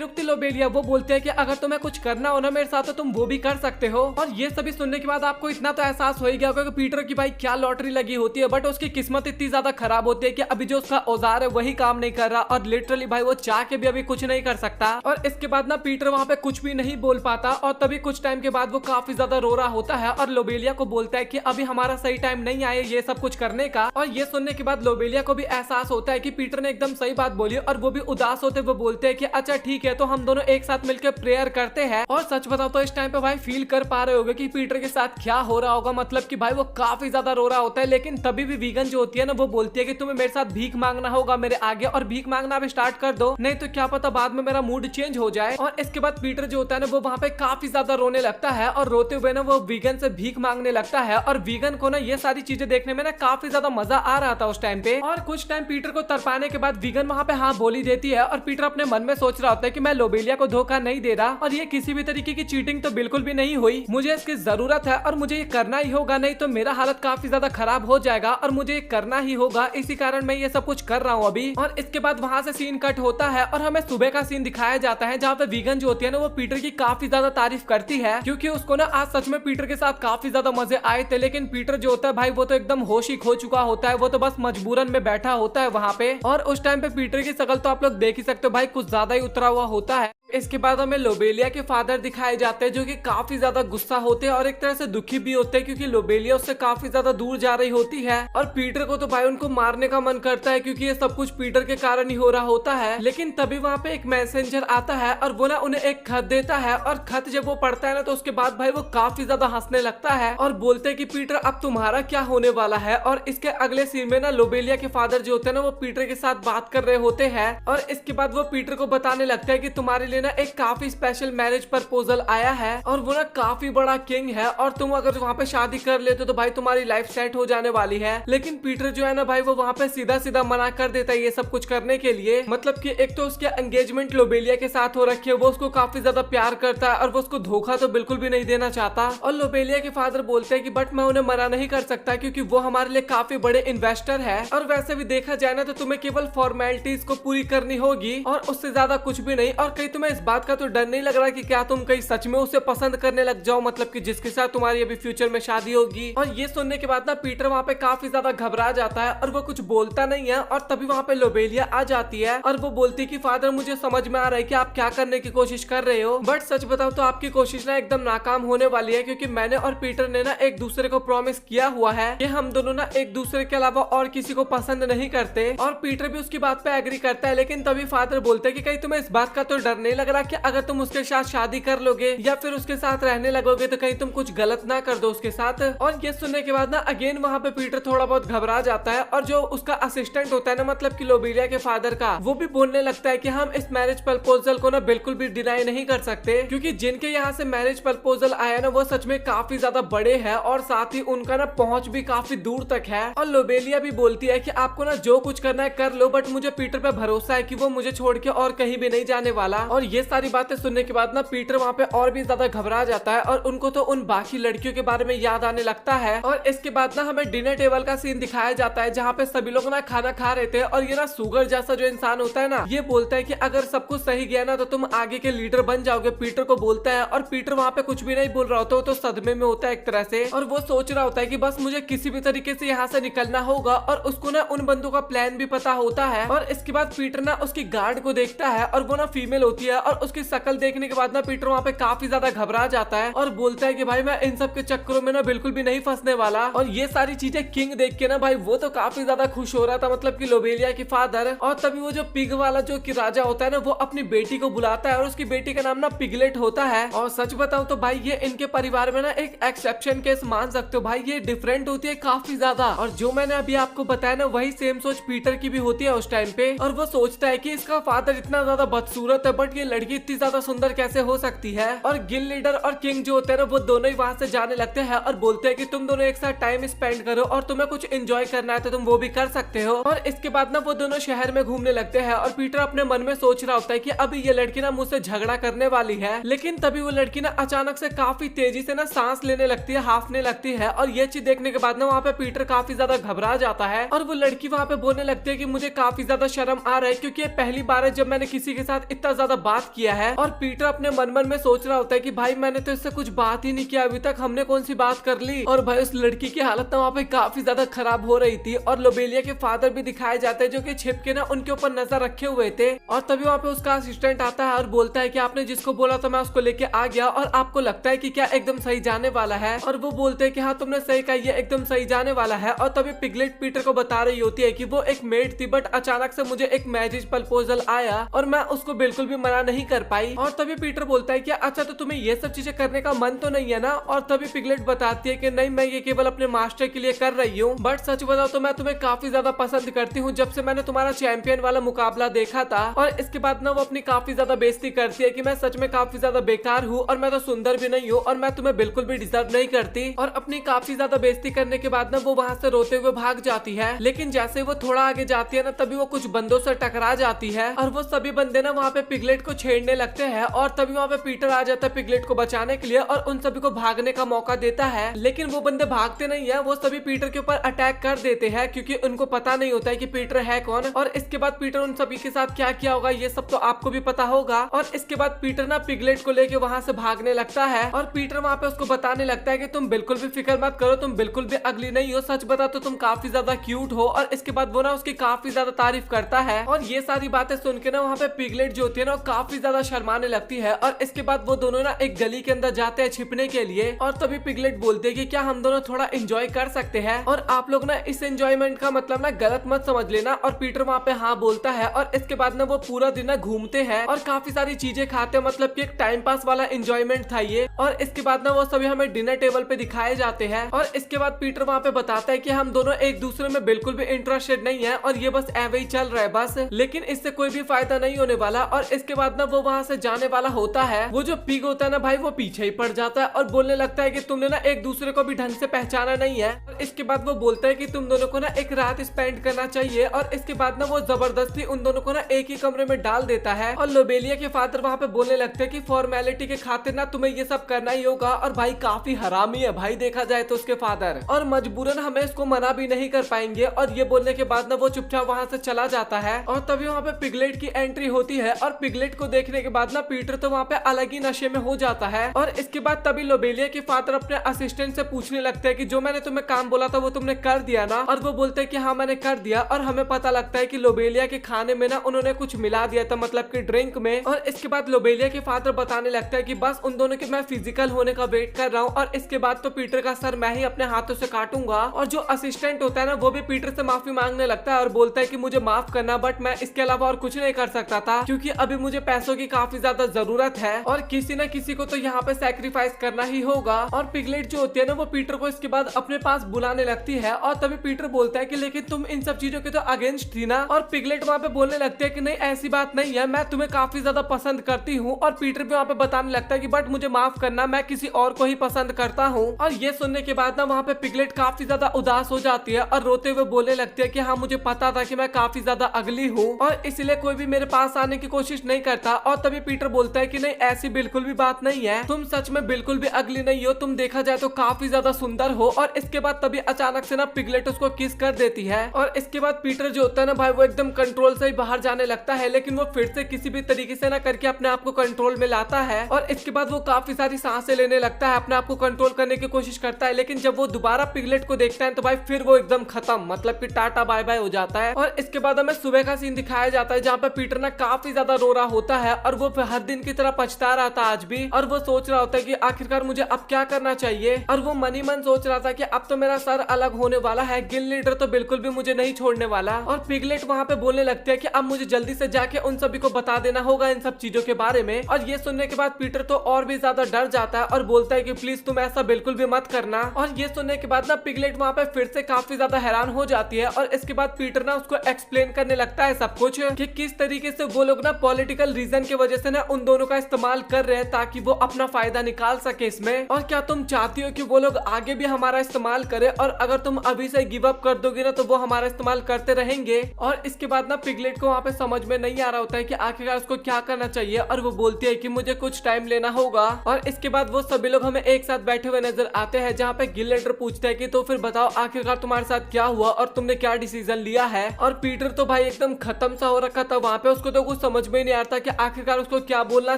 रुकती लोबेलिया, वो बोलते हैं कि अगर तुम्हें कुछ करना हो ना मेरे साथ तो तुम वो भी कर सकते हो। और ये सभी सुनने के बाद आपको इतना तो एहसास हो ही गया होगा कि पीटर की भाई क्या लॉटरी लगी होती है, बट उसकी किस्मत इतनी ज्यादा खराब होती है कि अभी जो उसका औजार है वही काम नहीं कर रहा और लिटरली भाई वो चाह के भी अभी कुछ नहीं कर सकता। और इसके बाद ना पीटर वहाँ पे कुछ भी नहीं बोल पाता और तभी कुछ टाइम के बाद वो काफी ज्यादा रो रहा होता है और लोबेलिया को बोलता है कि अभी हमारा सही टाइम नहीं आया ये सब कुछ करने का। और ये सुनने के बाद लोबेलिया को भी एहसास होता है कि पीटर ने एकदम सही बात बोली और वो भी उदास होते हुए बोलते हैं कि अच्छा ठीक है तो हम दोनों एक साथ मिलकर प्रेयर करते हैं। और सच बताओ तो इस टाइम पे भाई फील कर पा रहे होगे कि पीटर के साथ क्या हो रहा होगा, मतलब कि भाई वो काफी ज्यादा रो रहा होता है। लेकिन तभी भी वीगन जो होती है ना वो बोलती है कि तुम्हें मेरे साथ भीख मांगना होगा मेरे आगे, और भीख मांगना भी स्टार्ट कर दो, नहीं तो क्या पता बाद में मेरा मूड चेंज हो जाए। और इसके बाद पीटर जो होता है ना वो वहाँ पे काफी ज्यादा रोने लगता है और रोते हुए ना वो वीगन से भीख मांगने लगता है। और वीगन को ना ये सारी चीजें देखने में ना काफी ज्यादा मजा आ रहा था उस टाइम पे। और कुछ टाइम पीटर को तरपाने के बाद वीगन वहाँ पे हाँ बोली देती है और पीटर अपने मन में सोच रहा होता है कि मैं लोबेलिया को धोखा नहीं दे रहा और ये किसी भी तरीके की चीटिंग तो बिल्कुल भी नहीं हुई, मुझे इसकी जरूरत है और मुझे ये करना ही होगा, नहीं तो मेरा हालत काफी ज्यादा खराब हो जाएगा और मुझे ये करना ही होगा, इसी कारण मैं ये सब कुछ कर रहा हूँ अभी। और इसके बाद वहाँ से सीन कट होता है और हमें सुबह का सीन दिखाया जाता है जहाँ पे वीगन जो होती है ना वो पीटर की काफी ज्यादा तारीफ करती है क्योंकि उसको ना आज सच में पीटर के साथ काफी ज्यादा मजे आए थे। लेकिन पीटर जो होता है भाई वो तो एकदम होश ही खो चुका होता है, वो तो बस मजबूरन में बैठा होता है वहाँ पे। और उस टाइम पे पीटर की शकल तो आप लोग देख ही सकते हो भाई कुछ ज्यादा ही उतरा हुआ होता है। इसके बाद हमें लोबेलिया के फादर दिखाए जाते हैं जो कि काफी ज्यादा गुस्सा होते हैं और एक तरह से दुखी भी होते हैं क्योंकि लोबेलिया उससे काफी ज्यादा दूर जा रही होती है। और पीटर को तो भाई उनको मारने का मन करता है क्योंकि ये सब कुछ पीटर के कारण ही हो रहा होता है। लेकिन तभी वहाँ पे एक मैसेंजर आता है और वो ना उन्हें एक खत देता है और खत जब वो पढ़ता है ना तो उसके बाद भाई वो काफी ज्यादा हंसने लगता है और बोलते हैं कि पीटर अब तुम्हारा क्या होने वाला है। और इसके अगले सीन में ना लोबेलिया के फादर जो होते हैं ना वो पीटर के साथ बात कर रहे होते हैं और इसके बाद वो पीटर को बताने लगता है कि तुम्हारे लिए ना एक काफी स्पेशल मैरिज प्रपोजल आया है और वो ना काफी बड़ा किंग है और तुम अगर वहाँ पे शादी कर लेते तो भाई तुम्हारी लाइफ सेट हो जाने वाली है। लेकिन पीटर जो है ना भाई वो वहाँ पे सीधा सीधा मना कर देता है ये सब कुछ करने के लिए, मतलब कि एक तो उसकी एंगेजमेंट लोबेलिया के साथ हो रखी है, वो उसको काफी ज्यादा प्यार करता है और वो उसको धोखा तो बिल्कुल भी नहीं देना चाहता। और लोबेलिया के फादर बोलते हैं कि बट मैं उन्हें मना नहीं कर सकता क्योंकि वो हमारे लिए काफी बड़े इन्वेस्टर है और वैसे भी देखा जाए ना तो तुम्हें केवल फॉर्मेलिटीज को पूरी करनी होगी और उससे ज्यादा कुछ भी नहीं। और कहीं तुम्हें इस बात का तो डर नहीं लग रहा कि क्या तुम कहीं सच में उसे पसंद करने लग जाओ, मतलब कि जिसके साथ तुम्हारी अभी फ्यूचर में शादी होगी। और ये सुनने के बाद ना पीटर वहाँ पे काफी ज्यादा घबरा जाता है और वो कुछ बोलता नहीं है। और तभी वहाँ पे लोबेलिया आ जाती है और वो बोलती है कि फादर मुझे समझ में आ रहा है कि आप क्या करने की कोशिश कर रहे हो, बट सच बताओ तो आपकी कोशिश ना एकदम नाकाम होने वाली है क्योंकि मैंने और पीटर ने ना एक दूसरे को प्रॉमिस किया हुआ है कि हम दोनों ना एक दूसरे के अलावा और किसी को पसंद नहीं करते। और पीटर भी उसकी बात पे एग्री करता है। लेकिन तभी फादर बोलते हैं कि कहीं तुम्हें इस बात का तो डर नहीं लग रहा कि अगर तुम उसके साथ शादी कर लोगे या फिर उसके साथ रहने लगोगे तो कहीं तुम कुछ गलत ना कर दो उसके साथ। और ये सुनने के बाद ना अगेन वहाँ पे पीटर थोड़ा बहुत घबरा जाता है और जो उसका असिस्टेंट होता है ना मतलब कि लोबेलिया के फादर का, वो भी बोलने लगता है कि हम इस मैरिज प्रपोजल को ना बिल्कुल भी डिनाई नहीं कर सकते क्योंकि जिनके यहाँ से मैरिज प्रपोजल आया ना वो सच में काफी ज्यादा बड़े हैं और साथ ही उनका ना पहुंच भी काफी दूर तक है। और लोबेलिया भी बोलती है कि आपको ना जो कुछ करना है कर लो, बट मुझे पीटर पे भरोसा है कि वो मुझे छोड़ के और कहीं भी नहीं जाने वाला। और ये सारी बातें सुनने के बाद ना पीटर वहाँ पे और भी ज्यादा घबरा जाता है और उनको तो उन बाकी लड़कियों के बारे में याद आने लगता है। और इसके बाद ना हमें डिनर टेबल का सीन दिखाया जाता है जहाँ पे सभी लोग ना खाना खा रहे थे और ये ना सुगर जैसा जो इंसान होता है ना ये बोलता है कि अगर सब कुछ सही गया ना तो तुम आगे के लीडर बन जाओगे, पीटर को बोलता है। और पीटर वहाँ पे कुछ भी नहीं बोल रहा होता, तो सदमे में होता है एक तरह से और वो सोच रहा होता है कि बस मुझे किसी भी तरीके से यहाँ से निकलना होगा। और उसको ना उन बंदों का प्लान भी पता होता है। और इसके बाद पीटर ना उसकी गार्ड को देखता है और वो ना फीमेल होती है और उसकी शक्ल देखने के बाद ना पीटर वहाँ पे काफी ज्यादा घबरा जाता है और बोलता है कि भाई मैं इन सब के चक्करों में ना बिल्कुल भी नहीं फंसने वाला। और ये सारी चीजें किंग देख के ना भाई वो तो काफी ज्यादा खुश हो रहा था, मतलब कि लोबेलिया की फादर। और तभी वो जो पिग वाला जो कि राजा होता है ना वो अपनी बेटी को बुलाता है और उसकी बेटी का नाम ना पिगलेट होता है। और सच बताओ तो भाई ये इनके परिवार में ना एक एक्सेप्शन केस मान सकते हो भाई, ये डिफरेंट होती है काफी ज्यादा। और जो मैंने अभी आपको बताया ना वही सेम सोच पीटर की भी होती है उस टाइम पे। और वो सोचता है कि इसका फादर इतना ज्यादा बदसूरत है बट ये लड़की इतनी ज्यादा सुंदर कैसे हो सकती है। और गिल्ड लीडर और किंग जो होते हैं वो दोनों ही वहाँ से जाने लगते हैं और बोलते हैं कि तुम दोनों एक साथ टाइम स्पेंड करो और तुम्हें कुछ एंजॉय करना है तो तुम वो भी कर सकते हो। और इसके बाद ना वो दोनों शहर में घूमने लगते हैं और पीटर अपने मन में सोच रहा होता है कि अभी ये लड़की ना मुझसे झगड़ा करने वाली है, लेकिन तभी वो लड़की ना अचानक से काफी तेजी से ना सांस लेने लगती है, हाफने लगती है। और ये चीज देखने के बाद ना वहाँ पे पीटर काफी ज्यादा घबरा जाता है और वो लड़की वहाँ पे बोलने लगती है कि मुझे काफी ज्यादा शर्म आ रहा है क्योंकि ये पहली बार है जब मैंने किसी के साथ इतना ज्यादा बात किया है। और पीटर अपने मन में सोच रहा होता है कि भाई मैंने तो इससे कुछ बात ही नहीं किया अभी तक, हमने कौन सी बात कर ली। और भाई उस लड़की की हालत ना वहाँ पे काफी ज्यादा खराब हो रही थी और लोबेलिया के फादर भी दिखाए जाते हैं जो कि छिप के ना उनके ऊपर नजर रखे हुए थे। और तभी वहाँ पे उसका असिस्टेंट आता है और बोलता है कि आपने जिसको बोला था मैं उसको लेके आ गया और आपको लगता है कि क्या एकदम सही जाने वाला है। और वो बोलते हैं कि हाँ तुमने सही कहा, ये एकदम सही जाने वाला है। और तभी पिगलेट पीटर को बता रही होती है कि वो एक मेड थी बट अचानक से मुझे एक मैरिज प्रपोजल आया और मैं उसको बिल्कुल भी मना नहीं कर पाई। और तभी पीटर बोलता है कि अच्छा तो तुम्हें ये सब चीजें करने का मन तो नहीं है ना। और तभी पिगलेट बताती है कि नहीं मैं ये केवल अपने मास्टर के लिए कर रही हूँ, बट सच बताओ तो मैं तुम्हें काफी ज्यादा पसंद करती हूँ जब से मैंने तुम्हारा चैंपियन वाला मुकाबला देखा था। और इसके बाद ना वो अपनी काफी ज्यादा बेइज्जती करती है कि मैं सच में काफी ज्यादा बेकार हूँ और मैं तो सुंदर भी नहीं हूँ और मैं तुम्हें बिल्कुल भी डिजर्व नहीं करती। और अपनी काफी ज्यादा बेइज्जती करने के बाद ना वो वहाँ से रोते हुए भाग जाती है। लेकिन जैसे वो थोड़ा आगे जाती है ना तभी वो कुछ बंदों से टकरा जाती है और वो सभी बंदे ना वहाँ पे पिगलेट को छेड़ने लगते हैं। और तभी वहाँ पे पीटर आ जाता है पिगलेट को बचाने के लिए और उन सभी को भागने का मौका देता है। लेकिन वो बंदे भागते नहीं है, वो सभी पीटर के ऊपर अटैक कर देते हैं क्योंकि उनको पता नहीं होता है कि पीटर है कौन। और इसके बाद पीटर उन सभी के साथ क्या किया होगा ये सब तो आपको भी पता होगा। और इसके बाद पीटर ना पिगलेट को लेके वहाँ से भागने लगता है और पीटर वहाँ पे उसको बताने लगता है कि तुम बिल्कुल भी फिक्र मत करो, तुम बिल्कुल भी अगली नहीं हो, सच बता तो तुम काफी ज्यादा क्यूट हो। और इसके बाद वो ना उसकी काफी ज्यादा तारीफ करता है। और ये सारी बातें सुन के ना वहाँ पे पिगलेट जो होती है ना काफी ज्यादा शर्माने लगती है। और इसके बाद वो दोनों ना एक गली के अंदर जाते हैं छिपने के लिए। और तभी पिगलेट बोलते हैं कि क्या हम दोनों थोड़ा एंजॉय कर सकते हैं और आप लोग ना इस एंजॉयमेंट का मतलब ना गलत मत समझ लेना। और पीटर वहाँ पे हाँ बोलता है और इसके बाद ना वो पूरा दिन ना घूमते हैं और काफी सारी चीजें खाते हैं, मतलब कि एक टाइम पास वाला एंजॉयमेंट था ये। और इसके बाद ना वो सभी हमें डिनर टेबल पे दिखाए जाते हैं। और इसके बाद पीटर वहाँ पे बताता है कि हम दोनों एक दूसरे में बिल्कुल भी इंटरेस्टेड नहीं है और ये बस ऐवे ही चल रहा है बस, लेकिन इससे कोई भी फायदा नहीं होने वाला। और इसके बाद ना वो वहाँ से जाने वाला होता है। वो जो पिग होता है ना भाई वो पीछे ही पड़ जाता है और बोलने लगता है कि तुमने ना एक दूसरे को भी ढंग से पहचाना नहीं है। और इसके बाद वो बोलता है कि तुम दोनों को ना एक रात स्पेंड करना चाहिए। और इसके बाद ना वो जबरदस्ती उन दोनों को ना एक ही कमरे में डाल देता है। और लोबेलिया के फादर वहाँ पे बोलने लगते हैं कि फॉर्मेलिटी के खातिर ना तुम्हें ये सब करना ही होगा। और भाई काफी हरामी है भाई देखा जाए तो उसके फादर, और मजबूरन हमें इसको मना भी नहीं कर पाएंगे। और ये बोलने के बाद ना वो चुपचाप वहाँ से चला जाता है। और तभी वहाँ पे पिगलेट की एंट्री होती है और पिगलेट को देखने के बाद ना पीटर तो वहाँ पे अलग ही नशे में हो जाता है। और इसके बाद तभी लोबेलिया के फादर अपने असिस्टेंट से पूछने लगते हैं कि जो मैंने तुम्हें काम बोला था वो तुमने कर दिया ना। और वो बोलते हैं कि हाँ मैंने कर दिया। और हमें पता लगता है कि लोबेलिया के खाने में ना उन्होंने कुछ मिला दिया था, मतलब कि ड्रिंक में। और इसके बाद लोबेलिया के फादर बताने लगता है कि बस उन दोनों के मैं फिजिकल होने का वेट कर रहा हूँ और इसके बाद तो पीटर का सर मैं ही अपने हाथों से काटूंगा। और जो असिस्टेंट होता है ना वो भी पीटर से माफी मांगने लगता है और बोलता है कि मुझे माफ करना बट मैं इसके अलावा और कुछ नहीं कर सकता था क्योंकि अभी मुझे पैसों की काफी ज्यादा जरूरत है और किसी न किसी को तो यहाँ पे सैक्रिफाइस करना ही होगा। और पिगलेट जो होती है ना वो पीटर को इसके बाद अपने पास बुलाने लगती है। और तभी पीटर बोलता है कि लेकिन तुम इन सब चीजों के तो अगेंस्ट थी ना। और पिगलेट वहाँ पे बोलने लगते हैं कि नहीं ऐसी बात नहीं है, मैं तुम्हें काफी ज्यादा पसंद करती हूँ। और पीटर भी वहाँ पे बताने लगता है कि बट मुझे माफ करना, मैं किसी और को ही पसंद करता हूँ। और ये सुनने के बाद ना वहाँ पे पिगलेट काफी ज्यादा उदास हो जाती है और रोते हुए बोलने लगती है कि हाँ मुझे पता था कि मैं काफी ज्यादा अगली हूँ और इसलिए कोई भी मेरे पास आने की कोशिश नहीं करता। और तभी पीटर बोलता है कि नहीं ऐसी बिल्कुल भी बात नहीं है, तुम सच में बिल्कुल भी अगली नहीं हो, तुम देखा जाए तो काफी ज्यादा सुंदर हो। और इसके बाद तभी अचानक से ना पिगलेट उसको किस कर देती है। और इसके बाद पीटर जो होता है ना भाई वो एकदम कंट्रोल से ही बाहर जाने लगता है, लेकिन वो फिर से किसी भी तरीके से ना करके अपने आप को कंट्रोल में लाता है। और इसके बाद वो काफी सारी सांसें लेने लगता है, अपने आप को कंट्रोल करने की कोशिश करता है। लेकिन जब वो दोबारा पिगलेट को देखता है तो भाई फिर वो एकदम खत्म, मतलब कि टाटा बाय बाय हो जाता है। और इसके बाद हमें सुबह का सीन दिखाया जाता है जहाँ पे पीटर ना काफी ज्यादा रो रहा होता है और वो हर दिन की तरह पछता रहा था आज भी। और वो सोच रहा होता है कि आखिरकार मुझे अब क्या करना चाहिए। और वो मन ही मन सोच रहा था कि अब तो मेरा सर अलग होने वाला है, गिल्ड लीडर तो बिल्कुल भी मुझे नहीं छोड़ने वाला। और पिगलेट वहाँ पे बोलने लगते हैं कि अब मुझे जल्दी से जाके उन सभी को बता देना होगा इन सब चीजों के बारे में। और ये सुनने के बाद पीटर तो और भी ज्यादा डर जाता है और बोलता है कि प्लीज तुम ऐसा बिल्कुल भी मत करना। और ये सुनने के बाद ना पिगलेट वहाँ पे फिर से काफी ज्यादा हैरान हो जाती है। और इसके बाद पीटर ना उसको एक्सप्लेन करने लगता है सब कुछ कि किस तरीके से वो लोग ना पॉलिटिकल रीजन की वजह से ना उन दोनों का इस्तेमाल कर रहे हैं ताकि वो अपना फायदा निकाल सके इसमें। और क्या तुम चाहती हो कि वो लोग आगे भी हमारा इस्तेमाल करे, और अगर तुम अभी से गिव अप कर दोगे ना तो वो हमारा इस्तेमाल करते रहेंगे। और इसके बाद ना पिगलेट को वहाँ पे समझ में नहीं आ रहा होता है कि आखिरकार उसको क्या करना चाहिए, और वो बोलती है कि मुझे कुछ टाइम लेना होगा। और इसके बाद वो सभी लोग हमें एक साथ बैठे हुए नजर आते हैं, जहाँ पे गिलेडर पूछता है कि तो फिर बताओ आखिरकार तुम्हारे साथ क्या हुआ और तुमने क्या डिसीजन लिया है। और पीटर तो भाई एकदम खत्म सा हो रखा था वहाँ पे, उसको तो कुछ समझ में नहीं आता कि आखिरकार उसको क्या बोलना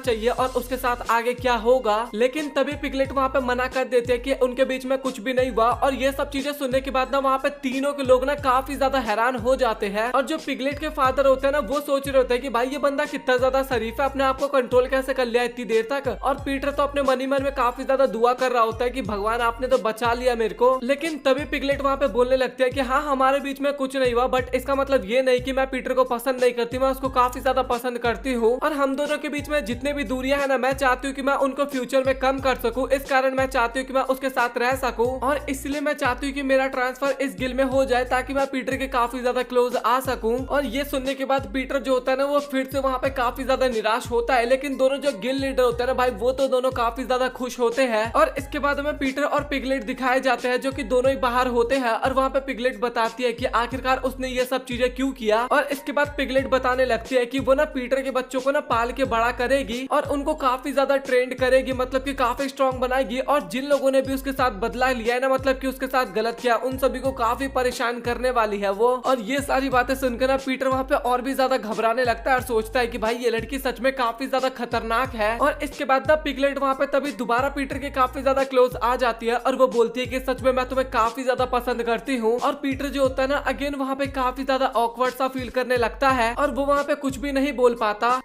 चाहिए और उसके साथ आगे क्या होगा। लेकिन तभी पिगलेट वहाँ पे मना कर देते हैं कि उनके बीच में कुछ भी नहीं हुआ। और ये सब चीजें सुनने के बाद ना वहाँ पे तीनों के लोग ना काफी ज्यादा हैरान हो जाते हैं। और जो पिगलेट के फादर होते हैं ना वो सोच रहे होते हैं कि भाई ये बंदा कितना ज्यादा शरीफ है, अपने आप को कंट्रोल कैसे कर लिया इतनी देर तक। और पीटर तो अपने मन ही मन में काफी ज्यादा दुआ कर रहा होता है कि भगवान आपने तो बचा लिया मेरे को। लेकिन तभी पिगलेट वहाँ पे बोलने लगते हैं कि हाँ हमारे बीच में कुछ नहीं हुआ, बट इसका मतलब ये नहीं कि मैं पीटर को पसंद नहीं करती, मैं उसको काफी ज्यादा पसंद करती हूँ। और हम दोनों के बीच में जितने भी दूरियां है ना मैं चाहती हूँ कि मैं उनको फ्यूचर में कम कर सकूँ, इस कारण मैं चाहती हूँ कि मैं उसके साथ रह सकूँ। और इसलिए मैं चाहती हूँ कि मेरा ट्रांसफर इस गिल में हो जाए ताकि मैं पीटर के काफी ज्यादा क्लोज आ सकूँ। और ये सुनने के बाद पीटर जो होता है ना वो फिर से वहाँ पे काफी ज्यादा निराश होता है। लेकिन दोनों जो गिल लीडर होते हैं ना भाई वो तो दोनों काफी ज्यादा खुश होते हैं। और इसके बाद हमें पीटर और पिगलेट दिखाए जाते हैं जो कि दोनों ही बाहर होते हैं। और वहाँ पे पिगलेट बताती है कि आखिरकार उसने ये सब चीजें क्यों किया। और इसके बाद पिगलेट बताने लगती है कि वो ना पीटर के बच्चों को ना पाल के बड़ा करेगी और उनको काफी ज्यादा ट्रेंड करेगी, मतलब कि काफी स्ट्रॉन्ग बनाएगी। और जिन लोगों ने भी उसके साथ बदला लिया है ना, मतलब कि उसके साथ गलत किया, उन सभी को काफी परेशान करने वाली है वो। और ये सारी बातें सुनकर ना पीटर वहाँ पे और भी ज्यादा घबराने लगता है और सोचता है कि भाई ये लड़की सच में काफी ज्यादा खतरनाक है। और इसके बाद ना पिगलेट वहाँ पे तभी दोबारा पीटर के काफी ज्यादा क्लोज आ जाती है और वो बोलती है कि सच में मैं तुम्हें काफी ज्यादा पसंद करती हूँ। और पीटर जो होता है ना अगेन वहाँ पे काफी ज्यादा ऑकवर्ड सा फील करने लगता है और वो वहाँ पे कुछ भी नहीं बोल पाता।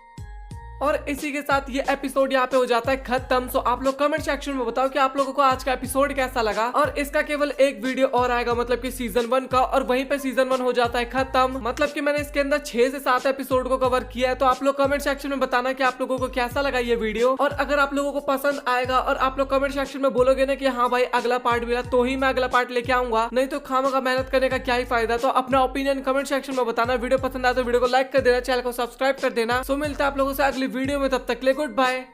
और इसी के साथ ये एपिसोड यहाँ पे हो जाता है खत्म। सो आप लोग कमेंट सेक्शन में बताओ कि आप लोगों को आज का एपिसोड कैसा लगा। और इसका केवल एक वीडियो और आएगा, मतलब कि सीजन 1 का, और वहीं पे सीजन 1 हो जाता है खत्म। मतलब कि मैंने इसके अंदर 6 से 7 एपिसोड को कवर किया है। तो आप लोग कमेंट सेक्शन में बताना कि आप लोगों को कैसा लगा ये वीडियो। और अगर आप लोगों को पसंद आएगा और आप लोग कमेंट सेक्शन में बोलोगे ना कि हाँ भाई अगला पार्ट मिला, तो ही मैं अगला पार्ट लेके आऊंगा, नहीं तो खामखा मेहनत करने का क्या ही फायदा। तो अपना ओपिनियन कमेंट सेक्शन में बताना। वीडियो पसंद आए तो वीडियो को लाइक कर देना, चैनल को सब्सक्राइब कर देना। सो मिलता है आप लोगों से अगली वीडियो में, तब तक गुड बाय।